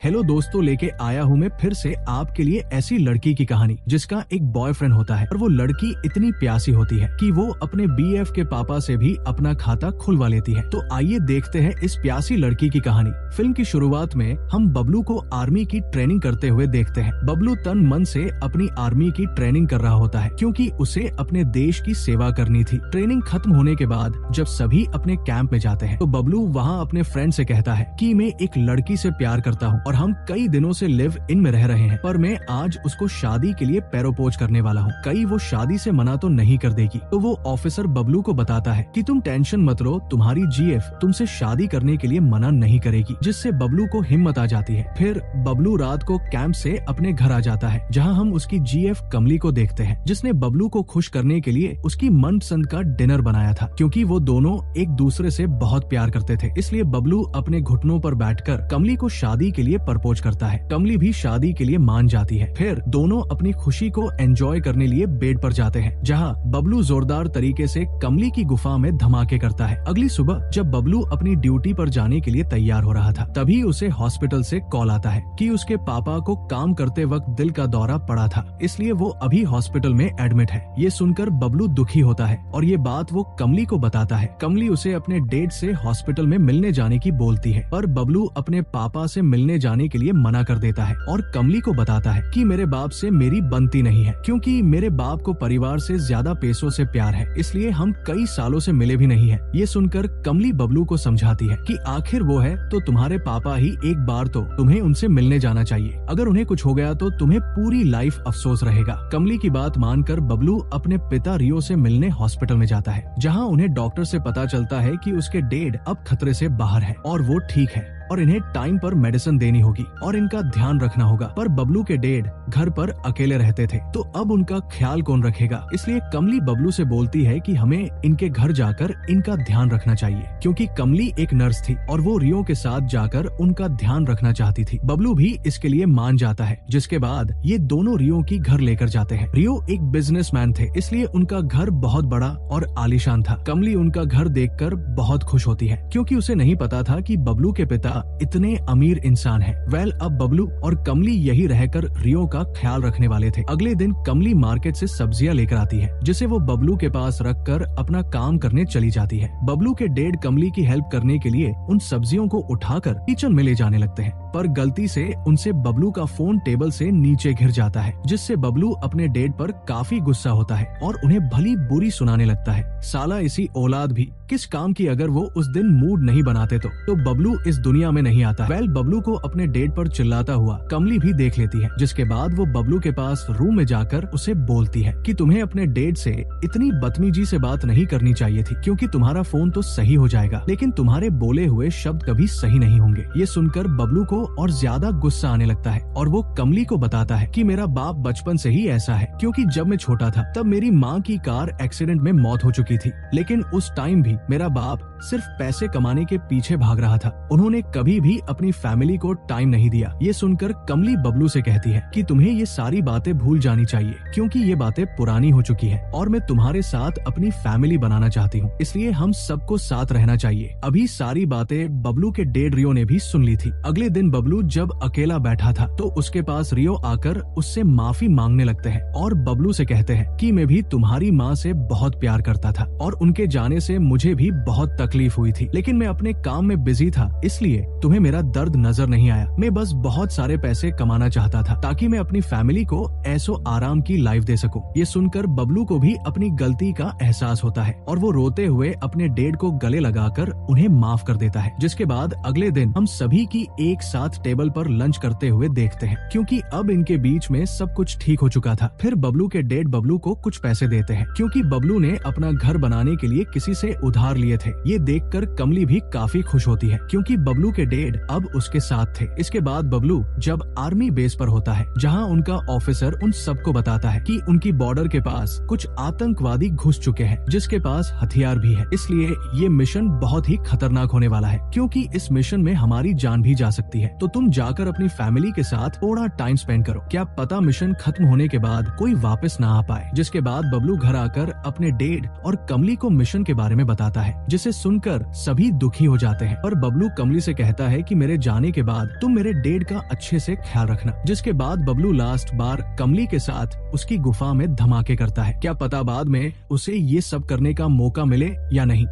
Hello दोस्तों, लेके आया हूँ मैं फिर से आपके लिए ऐसी लड़की की कहानी जिसका एक बॉयफ्रेंड होता है और वो लड़की इतनी प्यासी होती है कि वो अपने बीएफ के पापा से भी अपना खाता खुलवा लेती है। तो आइए देखते हैं इस प्यासी लड़की की कहानी। फिल्म की शुरुआत में हम बबलू को आर्मी की ट्रेनिंग करते हुए देखते हैं। बबलू तन मन से अपनी आर्मी की ट्रेनिंग कर रहा होता है क्योंकि उसे अपने देश की सेवा करनी थी। ट्रेनिंग खत्म होने के बाद जब सभी अपने कैंप में जाते हैं तो बबलू वहाँ अपने फ्रेंड से कहता है कि मैं एक लड़की से प्यार करता हूँ और हम कई दिनों से लिव इन में रह रहे हैं, पर मैं आज उसको शादी के लिए पैरोपोज करने वाला हूँ। कहीं वो शादी से मना तो नहीं कर देगी। तो वो ऑफिसर बबलू को बताता है कि तुम टेंशन मत लो, तुम्हारी जीएफ तुमसे शादी करने के लिए मना नहीं करेगी, जिससे बबलू को हिम्मत आ जाती है। फिर बबलू रात को कैंप से अपने घर आ जाता है, जहाँ हम उसकी जीएफ कमली को देखते हैं, जिसने बबलू को खुश करने के लिए उसकी मनपसंद का डिनर बनाया था। क्योंकि वो दोनों एक दूसरे से बहुत प्यार करते थे, इसलिए बबलू अपने घुटनों पर बैठकर कमली को शादी के लिए प्रपोज करता है। कमली भी शादी के लिए मान जाती है। फिर दोनों अपनी खुशी को एंजॉय करने लिए बेड पर जाते हैं, जहाँ बबलू जोरदार तरीके से कमली की गुफा में धमाके करता है। अगली सुबह जब बबलू अपनी ड्यूटी पर जाने के लिए तैयार हो रहा था, तभी उसे हॉस्पिटल से कॉल आता है कि उसके पापा को काम करते वक्त दिल का दौरा पड़ा था, इसलिए वो अभी हॉस्पिटल में एडमिट है। ये सुनकर बबलू दुखी होता है और ये बात वो कमली को बताता है। कमली उसे अपने डेट से हॉस्पिटल में मिलने जाने की बोलती है, पर बबलू अपने पापा से मिलने जाने के लिए मना कर देता है और कमली को बताता है कि मेरे बाप से मेरी बनती नहीं है, क्योंकि मेरे बाप को परिवार से ज्यादा पैसों से प्यार है, इसलिए हम कई सालों से मिले भी नहीं है। ये सुनकर कमली बबलू को समझाती है कि आखिर वो है तो तुम्हारे पापा ही, एक बार तो तुम्हें उनसे मिलने जाना चाहिए। अगर उन्हें कुछ हो गया तो तुम्हें पूरी लाइफ अफसोस रहेगा। कमली की बात मानकर बबलू अपने पिता रियो से मिलने हॉस्पिटल में जाता है, जहाँ उन्हें डॉक्टर से पता चलता है कि उसके डैड अब खतरे से बाहर है और वो ठीक है और इन्हें टाइम पर मेडिसिन देनी होगी और इनका ध्यान रखना होगा। पर बबलू के डैड घर पर अकेले रहते थे, तो अब उनका ख्याल कौन रखेगा। इसलिए कमली बबलू से बोलती है कि हमें इनके घर जाकर इनका ध्यान रखना चाहिए, क्योंकि कमली एक नर्स थी और वो रियो के साथ जाकर उनका ध्यान रखना चाहती थी। बबलू भी इसके लिए मान जाता है, जिसके बाद ये दोनों रियो की घर लेकर जाते हैं। रियो एक बिजनेसमैन थे, इसलिए उनका घर बहुत बड़ा और आलीशान था। कमली उनका घर देखकर बहुत खुश होती है, क्योंकि उसे नहीं पता था कि बबलू के पिता इतने अमीर इंसान हैं। अब बबलू और कमली यही रहकर रियो का ख्याल रखने वाले थे। अगले दिन कमली मार्केट से सब्जियां लेकर आती है, जिसे वो बबलू के पास रखकर अपना काम करने चली जाती है। बबलू के डैड कमली की हेल्प करने के लिए उन सब्जियों को उठाकर किचन में ले जाने लगते हैं, पर गलती से उनसे बबलू का फोन टेबल से नीचे गिर जाता है, जिससे बबलू अपने डैड पर काफी गुस्सा होता है और उन्हें भली बुरी सुनाने लगता है। साला इसी औलाद भी किस काम की, अगर वो उस दिन मूड नहीं बनाते तो बबलू इस दुनिया में नहीं आता। बबलू को अपने डैड पर चिल्लाता हुआ कमली भी देख लेती है, जिसके बाद वो बबलू के पास रूम में जाकर उसे बोलती है कि तुम्हें अपने डैड से इतनी बदतमीजी से बात नहीं करनी चाहिए थी, क्योंकि तुम्हारा फोन तो सही हो जाएगा, लेकिन तुम्हारे बोले हुए शब्द कभी सही नहीं होंगे। ये सुनकर बबलू को और ज्यादा गुस्सा आने लगता है और वो कमली को बताता है कि मेरा बाप बचपन से ही ऐसा है, क्योंकि जब मैं छोटा था तब मेरी माँ की कार एक्सीडेंट में मौत हो चुकी थी, लेकिन उस टाइम भी मेरा बाप सिर्फ पैसे कमाने के पीछे भाग रहा था। उन्होंने कभी भी अपनी फैमिली को टाइम नहीं दिया। ये सुनकर कमली बबलू से कहती है कि तुम्हें ये सारी बातें भूल जानी चाहिए, क्योंकि ये बातें पुरानी हो चुकी है और मैं तुम्हारे साथ अपनी फैमिली बनाना चाहती हूँ, इसलिए हम सबको साथ रहना चाहिए। अभी सारी बातें बबलू के डैड रियो ने भी सुन ली थी। अगले दिन बबलू जब अकेला बैठा था तो उसके पास रियो आकर उससे माफी मांगने लगते हैं और बबलू से कहते हैं कि मैं भी तुम्हारी माँ से बहुत प्यार करता था और उनके जाने से मुझे भी बहुत तकलीफ हुई थी, लेकिन मैं अपने काम में बिजी था, इसलिए तुम्हें मेरा दर्द नजर नहीं आया। मैं बस बहुत सारे पैसे कमाना चाहता था ताकि मैं अपनी फैमिली को ऐसो आराम की लाइफ दे सकूं। ये सुनकर बबलू को भी अपनी गलती का एहसास होता है और वो रोते हुए अपने डैड को गले लगाकर उन्हें माफ कर देता है। जिसके बाद अगले दिन हम सभी की एक साथ टेबल पर लंच करते हुए देखते हैं, क्योंकि अब इनके बीच में सब कुछ ठीक हो चुका था। फिर बबलू के डैड बबलू को कुछ पैसे देते हैं, क्योंकि बबलू ने अपना घर बनाने के लिए किसी से उधार लिए थे। ये देखकर कमली भी काफी खुश होती है, क्योंकि बबलू के डैड अब उसके साथ थे। इसके बाद बबलू जब आर्मी बेस पर होता है, जहां उनका ऑफिसर उन सबको बताता है कि उनकी बॉर्डर के पास कुछ आतंकवादी घुस चुके हैं, जिसके पास हथियार भी है, इसलिए ये मिशन बहुत ही खतरनाक होने वाला है, क्योंकि इस मिशन में हमारी जान भी जा सकती है। तो तुम जाकर अपनी फैमिली के साथ थोड़ा टाइम स्पेंड करो, क्या पता मिशन खत्म होने के बाद कोई वापस ना आ पाए। जिसके बाद बबलू घर आकर अपने डैड और कमली को मिशन के बारे में बताता आता है, जिसे सुनकर सभी दुखी हो जाते हैं। पर बबलू कमली से कहता है कि मेरे जाने के बाद तुम मेरे डेड का अच्छे से ख्याल रखना। जिसके बाद बबलू लास्ट बार कमली के साथ उसकी गुफा में धमाके करता है। क्या पता बाद में उसे ये सब करने का मौका मिले या नहीं।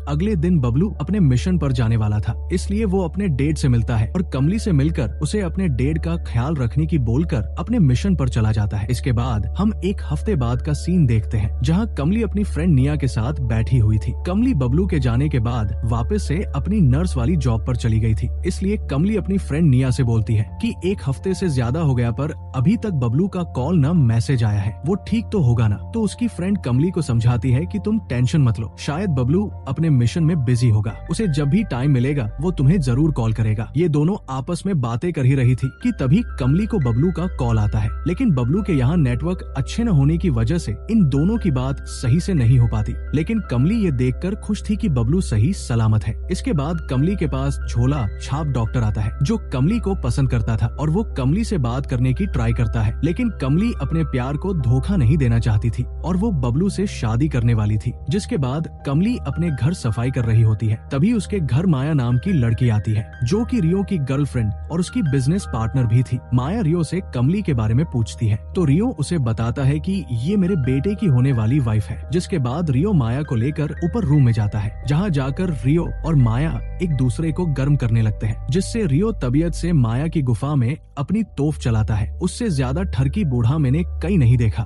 अगले दिन बबलू अपने मिशन पर जाने वाला था, इसलिए वो अपने डेड से मिलता है और कमली से मिलकर उसे अपने डेड का ख्याल रखने की बोलकर अपने मिशन पर चला जाता है। इसके बाद हम एक हफ्ते बाद का सीन देखते हैं, जहाँ कमली अपनी फ्रेंड निया के साथ बैठी हुई थी। कमली बबलू के जाने के बाद वापस से अपनी नर्स वाली जॉब पर चली गई थी, इसलिए कमली अपनी फ्रेंड निया से बोलती है कि एक हफ्ते से ज्यादा हो गया पर अभी तक बबलू का कॉल न मैसेज आया है, वो ठीक तो होगा ना। तो उसकी फ्रेंड कमली को समझाती है कि तुम टेंशन मत लो, शायद बबलू अपने मिशन में बिजी होगा, उसे जब भी टाइम मिलेगा वो तुम्हें जरूर कॉल करेगा। ये दोनों आपस में बातें कर ही रही थी कि तभी कमली को बबलू का कॉल आता है, लेकिन बबलू के यहाँ नेटवर्क अच्छे न होने की वजह से इन दोनों की बात सही से नहीं हो पाती। लेकिन कमली ये देखकर खुश थी कि बबलू सही सलामत है। इसके बाद कमली के पास झोला छाप डॉक्टर आता है, जो कमली को पसंद करता था और वो कमली से बात करने की ट्राई करता है, लेकिन कमली अपने प्यार को धोखा नहीं देना चाहती थी और वो बबलू से शादी करने वाली थी। जिसके बाद कमली अपने घर सफाई कर रही होती है, तभी उसके घर माया नाम की लड़की आती है, जो कि रियो की गर्लफ्रेंड और उसकी बिजनेस पार्टनर भी थी। माया रियो से कमली के बारे में पूछती है, तो रियो उसे बताता है कि ये मेरे बेटे की होने वाली वाइफ है। जिसके बाद रियो माया को लेकर ऊपर रूम में जाता है, जहाँ जाकर रियो और माया एक दूसरे को गर्म करने लगते हैं, जिससे रियो तबीयत से माया की गुफा में अपनी तोफ चलाता है। उससे ज्यादा ठरकी बूढ़ा मैंने कहीं नहीं देखा।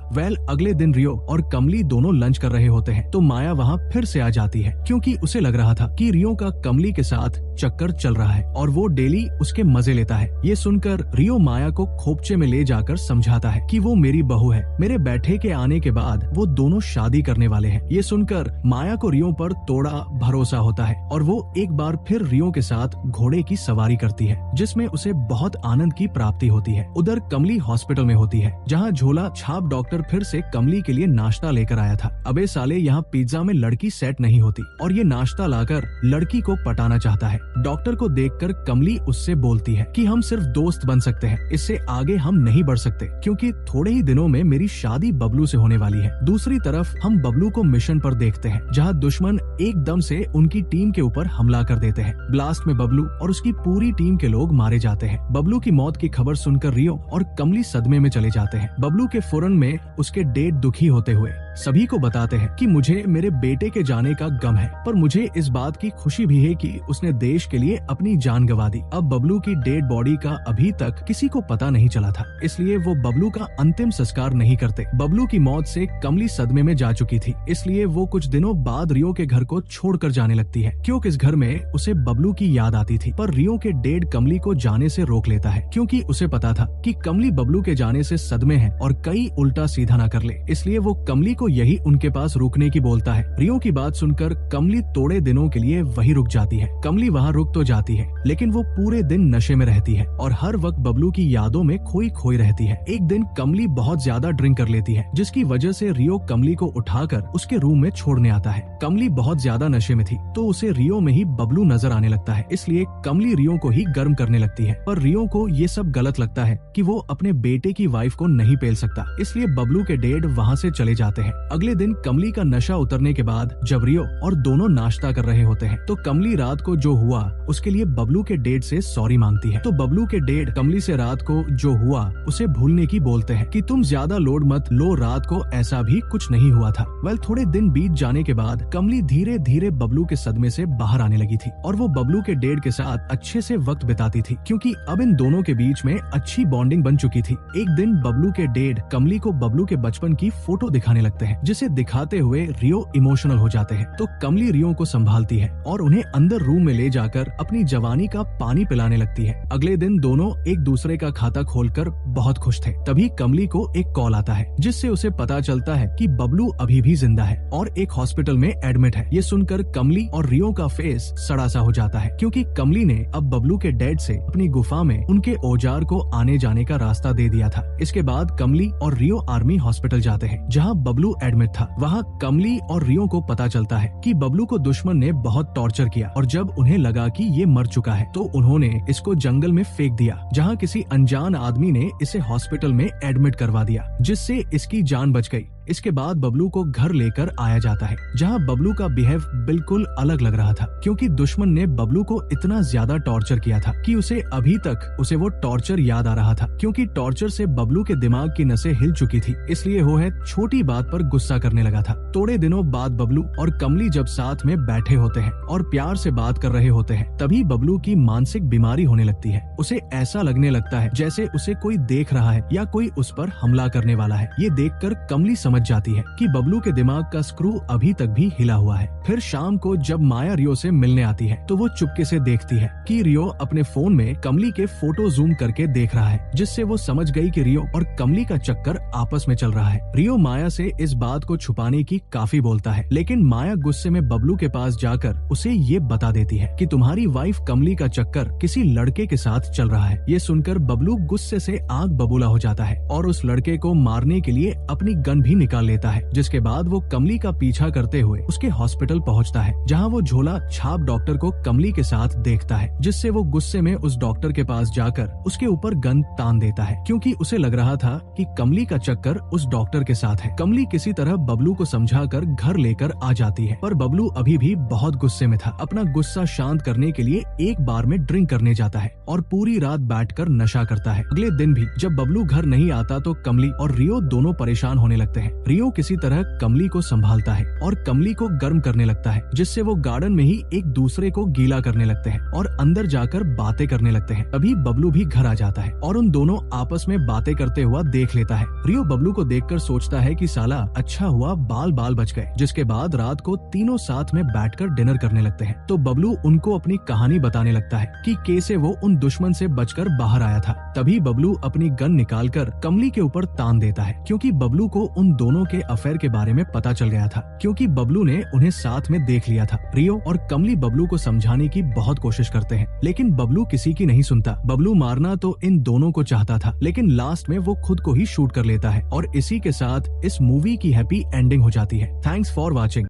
अगले दिन रियो और कमली दोनों लंच कर रहे होते हैं, तो माया वहाँ फिर से आ जाती है, क्योंकि उसे लग रहा था कि रियो का कमली के साथ चक्कर चल रहा है और वो डेली उसके मजे लेता है। ये सुनकर रियो माया को खोपचे में ले जाकर समझाता है कि वो मेरी बहू है, मेरे बैठे के आने के बाद वो दोनों शादी करने वाले हैं। ये सुनकर माया को रियो पर थोड़ा भरोसा होता है और वो एक बार फिर रियो के साथ घोड़े की सवारी करती है, जिसमें उसे बहुत आनंद की प्राप्ति होती है। उधर कमली हॉस्पिटल में होती है, जहाँ झोला छाप डॉक्टर फिर से कमली के लिए नाश्ता लेकर आया था। अबे साले, यहाँ पिज्जा में लड़की सेट नहीं होती और ये नाश्ता लाकर लड़की को पटाना चाहता है। डॉक्टर को देखकर कमली उससे बोलती है कि हम सिर्फ दोस्त बन सकते हैं, इससे आगे हम नहीं बढ़ सकते, क्योंकि थोड़े ही दिनों में मेरी शादी बबलू से होने वाली है। दूसरी तरफ हम बबलू को मिशन पर देखते हैं, जहाँ दुश्मन एकदम से उनकी टीम के ऊपर हमला कर देते हैं। ब्लास्ट में बबलू और उसकी पूरी टीम के लोग मारे जाते हैं। बबलू की मौत की खबर सुनकर रियो और कमली सदमे में चले जाते हैं। बबलू के फौरन में उसके डेड दुखी होते हुए सभी को बताते हैं कि मुझे मेरे बेटे के जाने का गम है, पर मुझे इस बात की खुशी भी है कि उसने देश के लिए अपनी जान गंवा दी। अब बबलू की डेड बॉडी का अभी तक किसी को पता नहीं चला था, इसलिए वो बबलू का अंतिम संस्कार नहीं करते। बबलू की मौत से कमली सदमे में जा चुकी थी, इसलिए वो कुछ दिनों बाद रियो के घर को छोड़कर जाने लगती है, क्योंकि इस घर में उसे बबलू की याद आती थी। पर रियो के डेड कमली को जाने से रोक लेता है, क्योंकि उसे पता था कि कमली बबलू के जाने से सदमे है और कई उल्टा सीधा न कर ले, इसलिए वो कमली को यही उनके पास रुकने की बोलता है। रियो की बात सुनकर कमली थोड़े दिनों के लिए वही रुक जाती है। कमली वहाँ रुक तो जाती है, लेकिन वो पूरे दिन नशे में रहती है और हर वक्त बबलू की यादों में खोई खोई रहती है। एक दिन कमली बहुत ज्यादा ड्रिंक कर लेती है, जिसकी वजह से रियो कमली को उठाकर उसके रूम में छोड़ने आता है। कमली बहुत ज्यादा नशे में थी, तो उसे रियो में ही बबलू नजर आने लगता है, इसलिए कमली रियो को ही गर्म करने लगती है। पर रियो को ये सब गलत लगता है कि वो अपने बेटे की वाइफ को नहीं पेल सकता, इसलिए बबलू के डेड वहाँ से चले जाते हैं। अगले दिन कमली का नशा उतरने के बाद जब रियो और दोनों नाश्ता कर रहे होते हैं, तो कमली रात को जो हुआ उसके लिए बबलू के डेड से सॉरी मांगती है। तो बबलू के डेड कमली से रात को जो हुआ उसे भूलने की बोलते हैं कि तुम ज्यादा लोड मत लो, रात को ऐसा भी कुछ नहीं हुआ था। थोड़े दिन बीत जाने के बाद कमली धीरे धीरे बबलू के सदमे से बाहर आने लगी थी और वो बबलू के डेड के साथ अच्छे से वक्त बिताती थी, क्योंकि अब इन दोनों के बीच में अच्छी बॉन्डिंग बन चुकी थी। एक दिन बबलू के डेड कमली को बबलू के बचपन की फोटो दिखाने लगते हैं, जिसे दिखाते हुए रियो इमोशनल हो जाते हैं। तो कमली रियो को संभालती है और उन्हें अंदर रूम में ले जाकर अपनी जवानी का पानी पिलाने लगती है। अगले दिन दोनों एक दूसरे का खाता खोलकर बहुत खुश थे। तभी कमली को एक कॉल आता है, जिससे उसे पता चलता है कि बबलू अभी भी जिंदा है और एक हॉस्पिटल में एडमिट है। ये सुनकर कमली और रियो का फेस सड़ा सा हो जाता है, क्योंकि कमली ने अब बबलू के डेड से अपनी गुफा में उनके औजार को आने जाने का रास्ता दे दिया था। इसके बाद कमली और रियो आर्मी हॉस्पिटल जाते हैं, जहाँ बबलू एडमिट था। वहाँ कमली और रियो को पता चलता है कि बबलू को दुश्मन ने बहुत टॉर्चर किया और जब उन्हें लगा कि ये मर चुका है, तो उन्होंने इसको जंगल में फेंक दिया, जहाँ किसी अनजान आदमी ने इसे हॉस्पिटल में एडमिट करवा दिया, जिससे इसकी जान बच गई। इसके बाद बबलू को घर लेकर आया जाता है, जहाँ बबलू का बिहेव बिल्कुल अलग लग रहा था, क्योंकि दुश्मन ने बबलू को इतना ज्यादा टॉर्चर किया था कि उसे अभी तक उसे वो टॉर्चर याद आ रहा था, क्योंकि टॉर्चर से बबलू के दिमाग की नसें हिल चुकी थी, इसलिए वो है छोटी बात पर गुस्सा करने लगा था। थोड़े दिनों बाद बबलू और कमली जब साथ में बैठे होते हैं और प्यार से बात कर रहे होते हैं, तभी बबलू की मानसिक बीमारी होने लगती है। उसे ऐसा लगने लगता है जैसे उसे कोई देख रहा है या कोई उस पर हमला करने वाला है। ये देखकर कमली समझ जाती है कि बबलू के दिमाग का स्क्रू अभी तक भी हिला हुआ है। फिर शाम को जब माया रियो से मिलने आती है तो वो चुपके से देखती है कि रियो अपने फोन में कमली के फोटो जूम करके देख रहा है, जिससे वो समझ गई कि रियो और कमली का चक्कर आपस में चल रहा है। रियो माया से इस बात को छुपाने की काफी बोलता है, लेकिन माया गुस्से में बबलू के पास जाकर उसे ये बता देती है कि तुम्हारी वाइफ कमली का चक्कर किसी लड़के के साथ चल रहा है। ये सुनकर बबलू गुस्से से आग बबूला हो जाता है और उस लड़के को मारने के लिए अपनी गन भी निकाल लेता है, जिसके बाद वो कमली का पीछा करते हुए उसके हॉस्पिटल पहुंचता है, जहां वो झोला छाप डॉक्टर को कमली के साथ देखता है, जिससे वो गुस्से में उस डॉक्टर के पास जाकर उसके ऊपर गन तान देता है, क्योंकि उसे लग रहा था कि कमली का चक्कर उस डॉक्टर के साथ है। कमली किसी तरह बबलू को समझाकर घर लेकर आ जाती है, पर बबलू अभी भी बहुत गुस्से में था। अपना गुस्सा शांत करने के लिए एक बार में ड्रिंक करने जाता है और पूरी रात बैठकर नशा करता है। अगले दिन भी जब बबलू घर नहीं आता तो कमली और रियो दोनों परेशान होने लगते हैं। रियो किसी तरह कमली को संभालता है और कमली को गर्म करने लगता है, जिससे वो गार्डन में ही एक दूसरे को गीला करने लगते हैं और अंदर जाकर बातें करने लगते हैं। तभी बबलू भी घर आ जाता है और उन दोनों आपस में बातें करते हुआ देख लेता है। रियो बबलू को देखकर सोचता है कि साला अच्छा हुआ बाल बाल बच गए। जिसके बाद रात को तीनों साथ में बैठकर डिनर करने लगते हैं। तो बबलू उनको अपनी कहानी बताने लगता है कि कैसे वो उन दुश्मन से बचकर बाहर आया था। तभी बबलू अपनी गन निकालकर कमली के ऊपर तान देता है, क्योंकि बबलू को उन दोनों के अफेयर के बारे में पता चल गया था, क्योंकि बबलू ने उन्हें साथ में देख लिया था। रियो और कमली बबलू को समझाने की बहुत कोशिश करते हैं, लेकिन बबलू किसी की नहीं सुनता। बबलू मारना तो इन दोनों को चाहता था, लेकिन लास्ट में वो खुद को ही शूट कर लेता है और इसी के साथ इस मूवी की हैप्पी एंडिंग हो जाती है। Thanks for watching.